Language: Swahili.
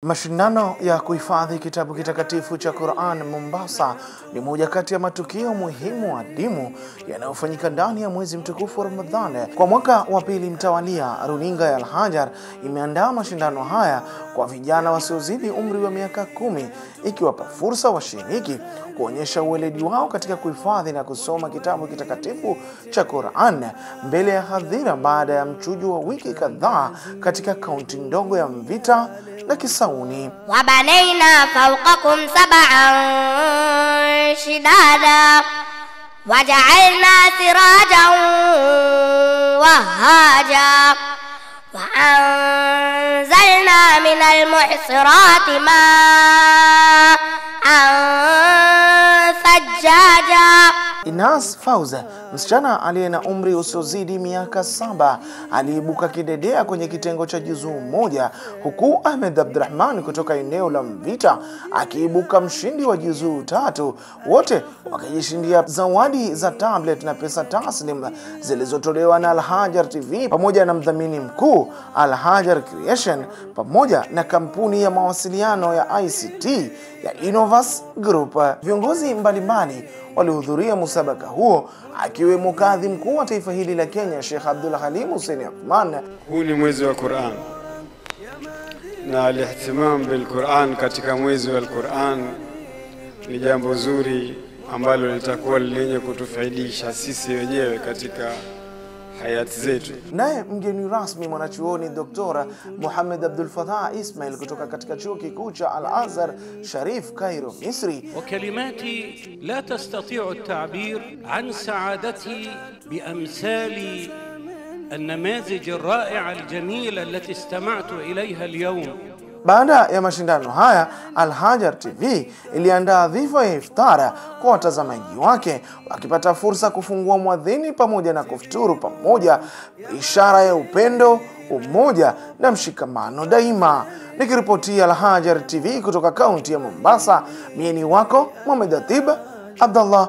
Mashindano ya kuhifadhi kitabu kitakatifu cha Qur'an Mombasa ni moja kati ya matukio muhimu adimu yanayofanyika ndani ya mwezi mtukufu wa Ramadhani. Kwa mwaka wa pili mtawalia, runinga ya Al-Hajar imeandaa mashindano haya kwa vijana wasiozidi umri wa miaka 10, ikiwapa fursa washiriki kuonyesha uweledi wao katika kuhifadhi na kusoma kitabu kitakatifu cha Qur'an mbele ya hadhira baada ya mchujo wa wiki kadhaa katika kaunti ndogo ya Mvita na Kisauni. وبنينا فوقكم سبعا شدادا وجعلنا سراجا وهاجا وأنزلنا من المعصرات ماء ثجاجا. Inas Fauza, msichana aliye na umri usiozidi miaka 7, aliibuka kidedea kwenye kitengo cha juzuu moja, huku Ahmed Abdurrahman kutoka eneo la Mvita akiibuka mshindi wa juzuu 3. Wote wakijishindia zawadi za tablet na pesa taslim zilizotolewa na Al-Hajar TV pamoja na mdhamini mkuu Al-Hajar Creation pamoja na kampuni ya mawasiliano ya ICT ya Innovas Group. Viongozi mbalimbali walihudhuria musabaka huo, akiwemo kadhi mkuu wa taifa hili la Kenya Sheikh Abdul Halim Hussein Athman. Huu ni mwezi wa Qur'an na al-ihtimam bil Qur'an katika mwezi wa Qur'an ni jambo zuri ambalo litakuwa lenye kutufaidisha sisi wenyewe katika hayati zetu. Naye mgeni rasmi mwanachuoni Dr. Muhammad Abdul Fattah Ismail kutoka katika chuo kikuu cha Al-Azhar Sharif Cairo Misri. وكلماتي لا تستطيع التعبير عن سعادتي بأمثال النماذج الرائعة الجميلة التي استمعت إليها اليوم. Baada ya mashindano haya, Al-Hajar TV iliandaa dhifa ya iftara kwa watazamaji wake, wakipata fursa kufungua mwadhini pamoja na kufuturu pamoja, ishara ya upendo, umoja na mshikamano daima. Nikiripotia Al-Hajar TV kutoka kaunti ya Mombasa, mimi ni wako Mohamed Atiba Abdallah.